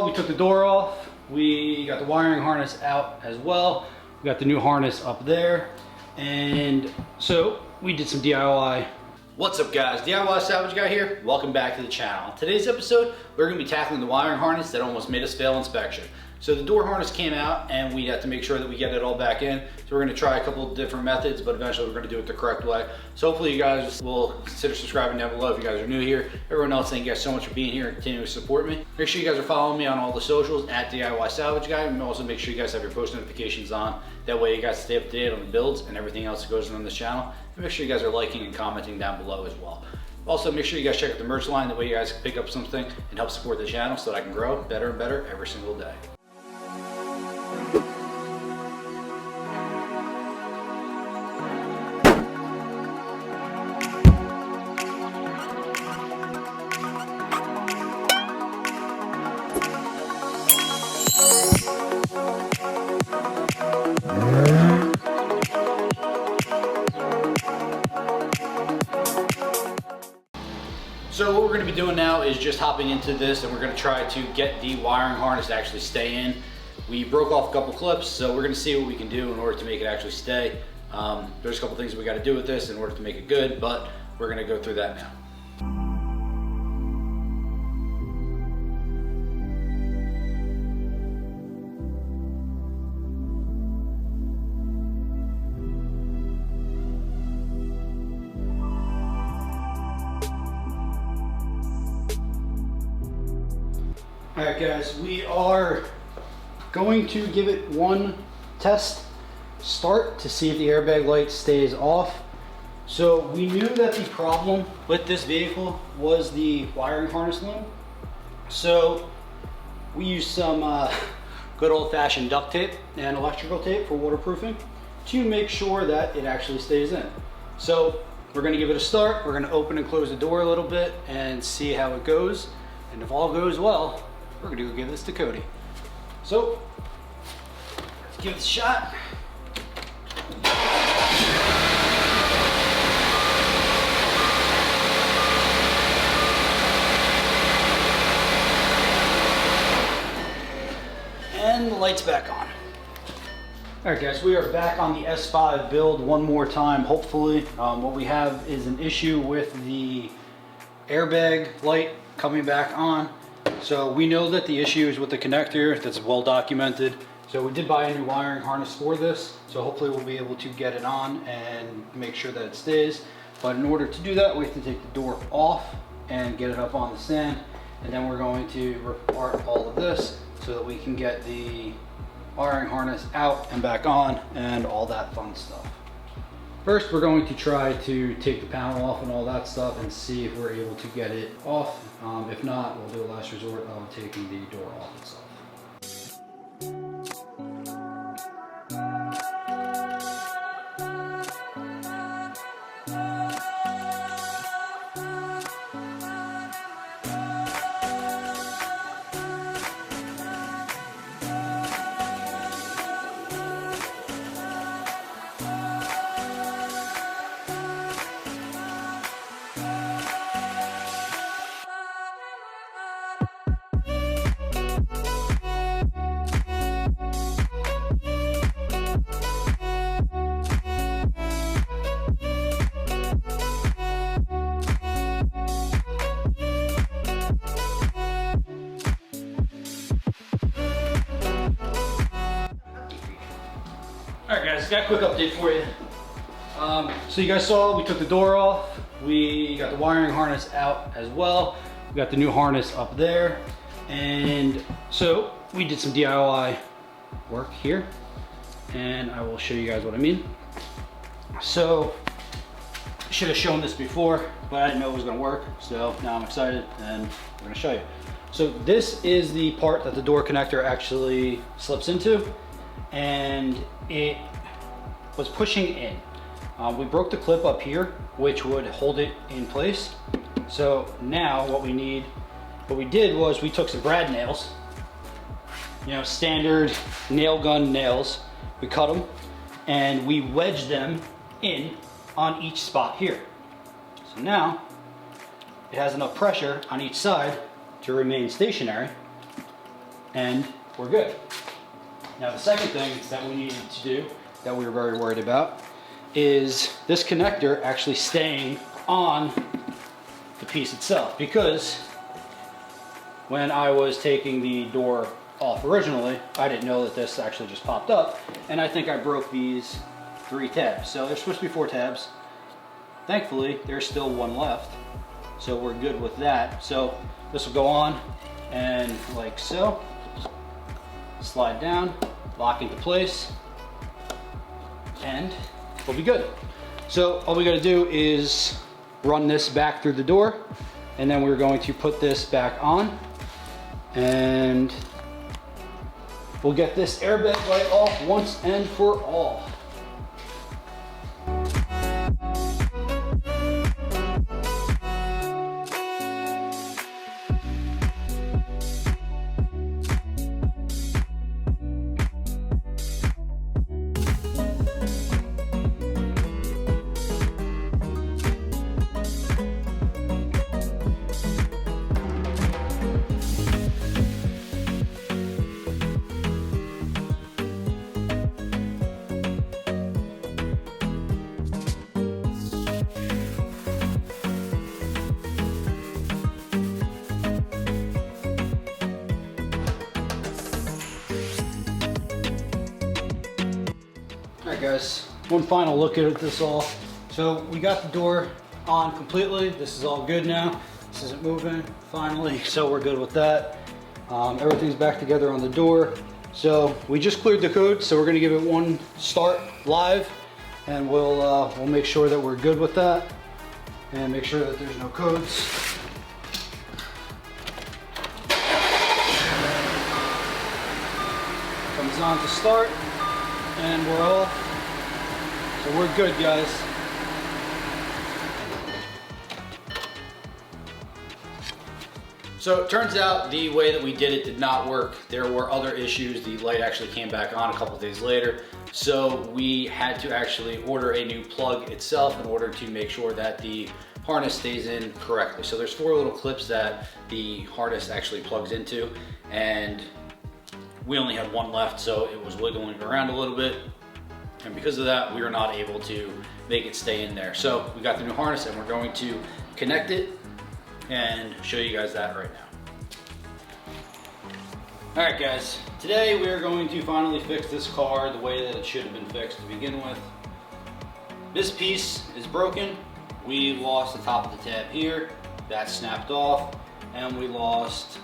We took the door off. We got the wiring harness out as well. We got the new harness up there. And so we did some DIY. What's up guys, DIY Salvage Guy here. Welcome back to the channel. In today's episode, we're gonna be tackling the wiring harness that almost made us fail inspection. So the door harness came out and we had to make sure that we get it all back in. So we're gonna try a couple of different methods, but eventually we're gonna do it the correct way. So hopefully you guys will consider subscribing down below if you guys are new here. Everyone else, thank you guys so much for being here and continuing to support me. Make sure you guys are following me on all the socials at DIY Salvage Guy. And also make sure you guys have your post notifications on. That way you guys stay up to date on the builds and everything else that goes on this channel. And make sure you guys are liking and commenting down below as well. Also, make sure you guys check out the merch line. That way you guys can pick up something and help support the channel so that I can grow better and better every single day. So what we're going to be doing now is just hopping into this and we're going to try to get the wiring harness to actually stay in. We broke off a couple clips, so we're going to see what we can do in order to make it actually stay. There's a couple things we got to do with this in order to make it good, but we're going to go through that now. Alright guys, we are going to give it one test start to see if the airbag light stays off. So we knew that the problem with this vehicle was the wiring harness loom. So we used some good old-fashioned duct tape and electrical tape for waterproofing to make sure that it actually stays in. So we're going to give it a start. We're going to open and close the door a little bit and see how it goes. And if all goes well, we're gonna go give this to Cody. So, let's give it a shot. And the light's back on. All right guys, we are back on the S5 build one more time, hopefully. What we have is an issue with the airbag light coming back on. So we know that the issue is with the connector. That's well documented. So we did buy a new wiring harness for this. So hopefully we'll be able to get it on and make sure that it stays. But in order to do that, we have to take the door off and get it up on the stand. And then we're going to rip apart all of this so that we can get the wiring harness out and back on and all that fun stuff. First, we're going to try to take the panel off and all that stuff and see if we're able to get it off. If not, we'll do a last resort of taking the door off itself. Alright guys, got a quick update for you. So you guys saw we took the door off, we got the wiring harness out as well, we got the new harness up there, and so we did some DIY work here, and I will show you guys what I mean. So, I should have shown this before, but I didn't know it was going to work, so now I'm excited and we're going to show you. So this is the part that the door connector actually slips into, and it was pushing in. We broke the clip up here, which would hold it in place. So now what we did was we took some brad nails, you know, standard nail gun nails. We cut them and we wedged them in on each spot here. So now it has enough pressure on each side to remain stationary and we're good. Now the second thing that we needed to do, that we were very worried about, is this connector actually staying on the piece itself, because when I was taking the door off originally, I didn't know that this actually just popped up, and I think I broke these 3 tabs. So there's supposed to be 4 tabs. Thankfully, there's still 1 left, so we're good with that. So this will go on, and like so, slide down, lock into place, and we'll be good. So all we gotta do is run this back through the door, and then we're going to put this back on, and we'll get this airbag light off once and for all. Alright guys, one final look at this all. So we got the door on completely. This is all good now. This isn't moving, finally, so we're good with that. Everything's back together on the door. So we just cleared the code, so we're gonna give it one start live, and we'll make sure that we're good with that, and make sure that there's no codes. Comes on to start, and we're off. So we're good, guys. So it turns out the way that we did it did not work. There were other issues. The light actually came back on a couple of days later. So we had to actually order a new plug itself in order to make sure that the harness stays in correctly. So there's 4 little clips that the harness actually plugs into, and we only had 1 left, so it was wiggling around a little bit. And because of that, we were not able to make it stay in there. So we got the new harness, and we're going to connect it and show you guys that right now. All right guys, today we are going to finally fix this car the way that it should have been fixed to begin with. This piece is broken. We lost the top of the tab here, that snapped off, and we lost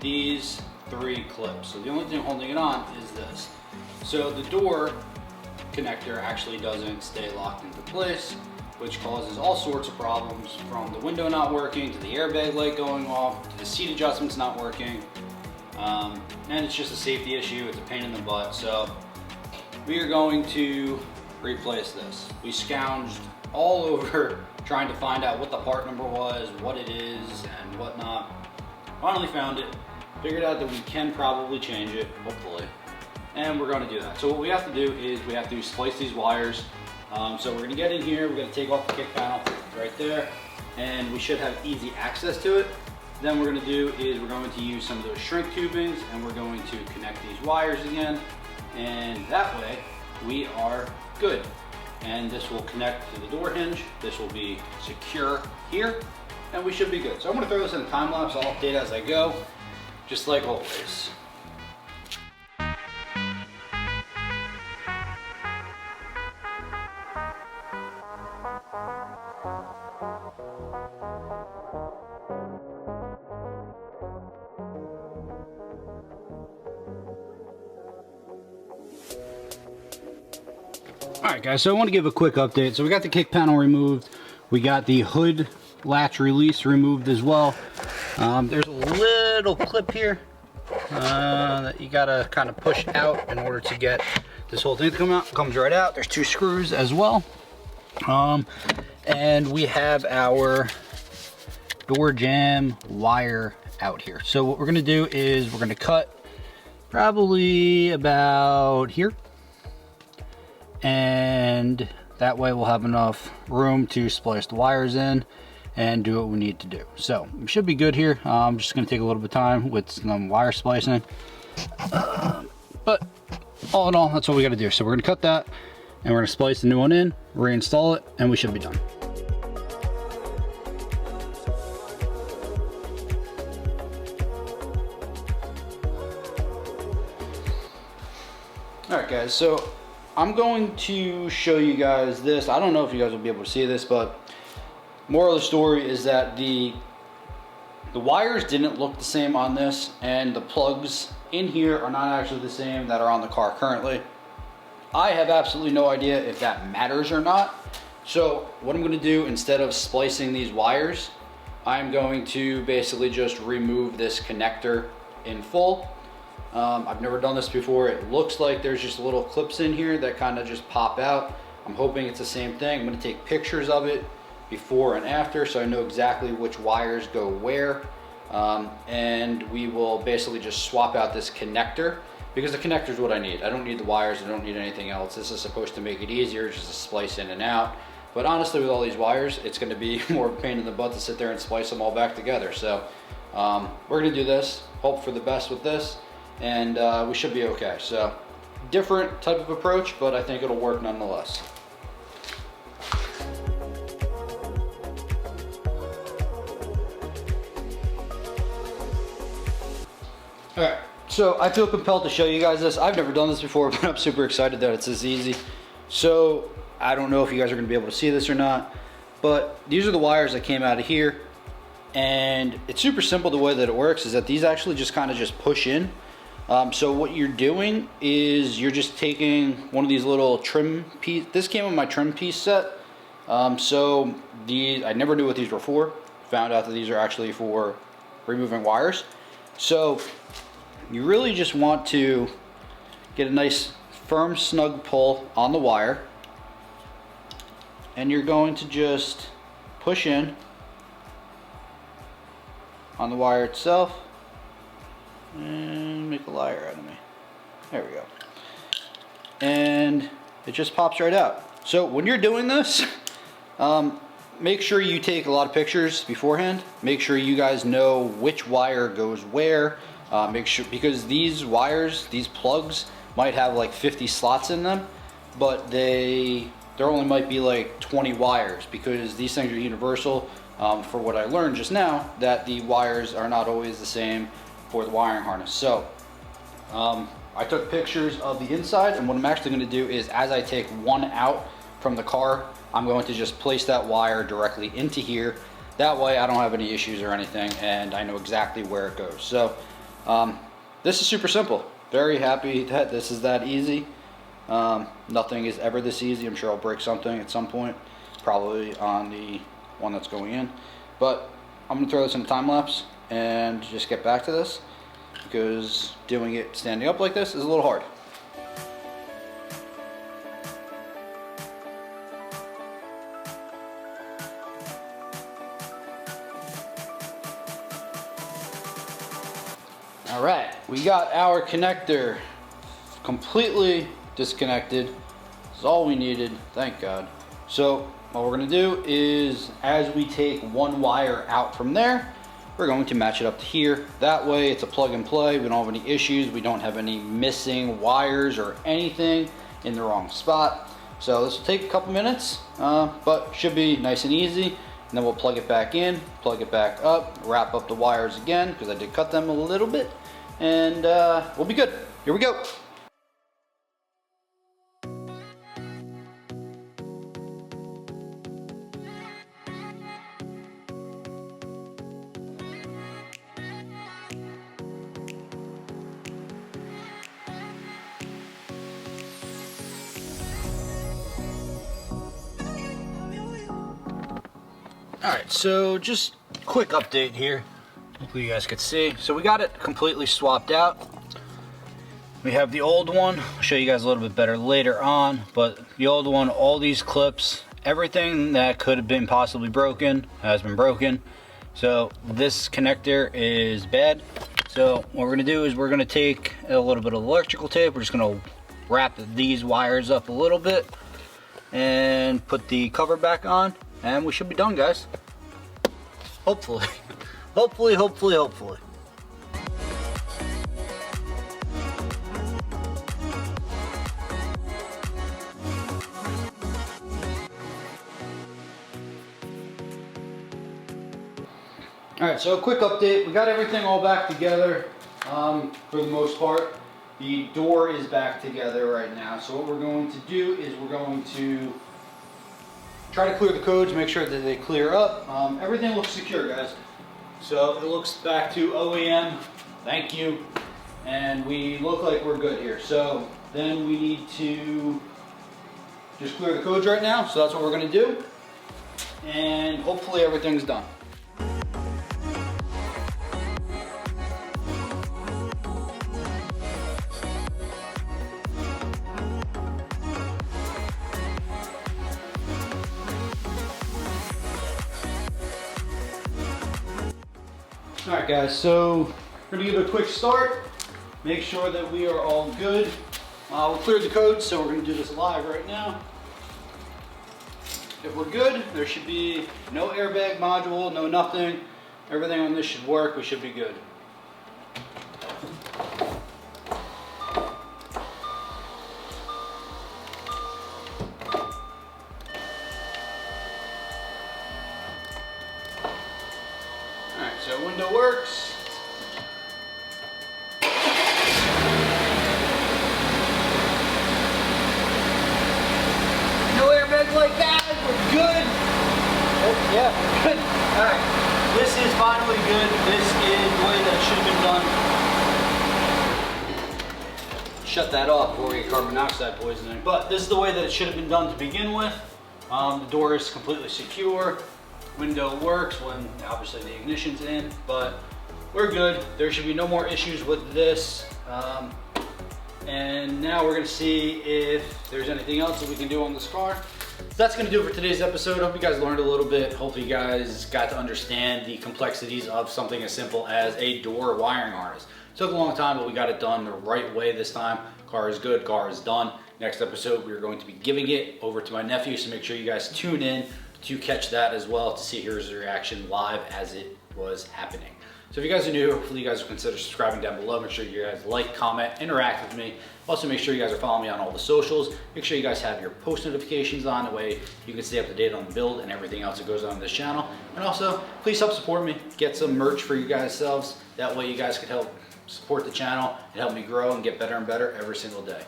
these 3 clips. So the only thing holding it on is this. So the door connector actually doesn't stay locked into place, which causes all sorts of problems, from the window not working, to the airbag light going off, to the seat adjustments not working. And it's just a safety issue, it's a pain in the butt. So we are going to replace this. We scounged all over trying to find out what the part number was, what it is, and whatnot. Finally found it, figured out that we can probably change it, hopefully. And we're going to do that. So what we have to do is we have to splice these wires. So we're going to get in here, we're going to take off the kick panel right there, and we should have easy access to it. Then what we're going to do is we're going to use some of those shrink tubings, and we're going to connect these wires again, and that way we are good. And this will connect to the door hinge, this will be secure here, and we should be good. So I'm going to throw this in a time lapse. I'll update as I go, just like always. Alright guys, so I want to give a quick update. So we got the kick panel removed, we got the hood latch release removed as well. There's a little clip here that you gotta kind of push out in order to get this whole thing to come out. It comes right out. There's 2 screws as well. And we have our door jamb wire out here. So what we're gonna do is we're gonna cut probably about here, and that way we'll have enough room to splice the wires in, and do what we need to do. So we should be good here. I'm just going to take a little bit of time with some wire splicing, but all in all, that's what we got to do. So we're going to cut that, and we're going to splice the new one in, reinstall it, and we should be done. Alright guys, so I'm going to show you guys this. I don't know if you guys will be able to see this, but moral of the story is that the wires didn't look the same on this, and the plugs in here are not actually the same that are on the car currently. I have absolutely no idea if that matters or not. So what I'm going to do, instead of splicing these wires, I'm going to basically just remove this connector in full. I've never done this before. It looks like there's just little clips in here that kind of just pop out. I'm hoping it's the same thing. I'm going to take pictures of it before and after so I know exactly which wires go where. And we will basically just swap out this connector, because the connector is what I need. I don't need the wires. I don't need anything else. This is supposed to make it easier just to splice in and out. But honestly, with all these wires, it's going to be more of a pain in the butt to sit there and splice them all back together. So we're going to do this, hope for the best with this, and we should be okay. So different type of approach, but I think it'll work nonetheless. All right, so I feel compelled to show you guys this. I've never done this before, but I'm super excited that it's this easy. So I don't know if you guys are going to be able to see this or not, but these are the wires that came out of here, and it's super simple. The way that it works is that these actually just kind of just push in. So what you're doing is you're just taking one of these little trim piece. This came in my trim piece set. So these, I never knew what these were for. Found out that these are actually for removing wires. So you really just want to get a nice firm snug pull on the wire, and you're going to just push in on the wire itself and make a liar out of me. There we go. And it just pops right out. So when you're doing this, make sure you take a lot of pictures beforehand. Make sure you guys know which wire goes where. Make sure, because these wires, these plugs might have like 50 slots in them, but there only might be like 20 wires, because these things are universal. For what I learned just now, that the wires are not always the same for the wiring harness. So I took pictures of the inside, and what I'm actually going to do is, as I take one out from the car, I'm going to just place that wire directly into here. That way I don't have any issues or anything, and I know exactly where it goes. So this is super simple. Very happy that this is that easy. Nothing is ever this easy. I'm sure I'll break something at some point, probably on the one that's going in. But I'm going to throw this in a time lapse and just get back to this, because doing it standing up like this is a little hard. All right, we got our connector completely disconnected. This is all we needed, thank God. So what we're gonna do is, as we take one wire out from there, we're going to match it up to here. That way it's a plug and play. We don't have any issues. We don't have any missing wires or anything in the wrong spot. So this will take a couple minutes, but should be nice and easy. And then we'll plug it back in, plug it back up, wrap up the wires again, because I did cut them a little bit, and we'll be good. Here we go. Alright, so just quick update here. Hopefully you guys could see. So we got it completely swapped out. We have the old one. I'll show you guys a little bit better later on. But the old one, all these clips, everything that could have been possibly broken has been broken. So this connector is bad. So what we're going to do is we're going to take a little bit of electrical tape. We're just going to wrap these wires up a little bit and put the cover back on. And we should be done, guys. Hopefully. Hopefully, hopefully, hopefully. All right, so a quick update. We got everything all back together for the most part. The door is back together right now. So what we're going to do is we're going to try to clear the codes, make sure that they clear up. Everything looks secure, guys. So it looks back to OEM, thank you. And we look like we're good here. So then we need to just clear the codes right now. So that's what we're gonna do. And hopefully everything's done. All right, guys, so we're gonna give it a quick start, make sure that we are all good. We'll clear the code, so we're gonna do this live right now. If we're good, there should be no airbag module, no nothing. Everything on this should work, we should be good. So window works. No airbags like that, we're good. Oh, yeah, good. All right, this is finally good. This is the way that it should have been done. Shut that off before we get carbon monoxide poisoning. But this is the way that it should have been done to begin with. The door is completely secure. Window works when obviously the ignition's in, but we're good. There should be no more issues with this. And now we're gonna see if there's anything else that we can do on this car. So that's gonna do it for today's episode. Hope you guys learned a little bit. Hopefully you guys got to understand the complexities of something as simple as a door wiring harness. It took a long time, but we got it done the right way this time. Car is good, car is done. Next episode, we're going to be giving it over to my nephew, so make sure you guys tune in to catch that as well, to see his reaction live as it was happening. So if you guys are new, hopefully you guys will consider subscribing down below. Make sure you guys like, comment, interact with me. Also make sure you guys are following me on all the socials. Make sure you guys have your post notifications on, that way you can stay up to date on the build and everything else that goes on this channel. And also, please help support me. Get some merch for you guys selves. That way you guys can help support the channel and help me grow and get better and better every single day.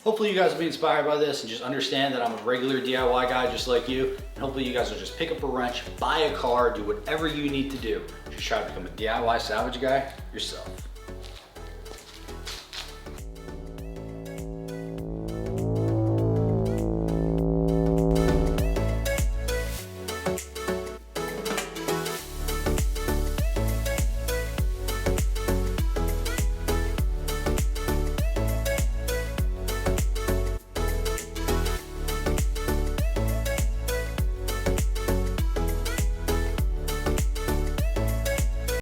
Hopefully you guys will be inspired by this and just understand that I'm a regular DIY guy just like you. And hopefully you guys will just pick up a wrench, buy a car, do whatever you need to do. Just try to become a DIY salvage guy yourself.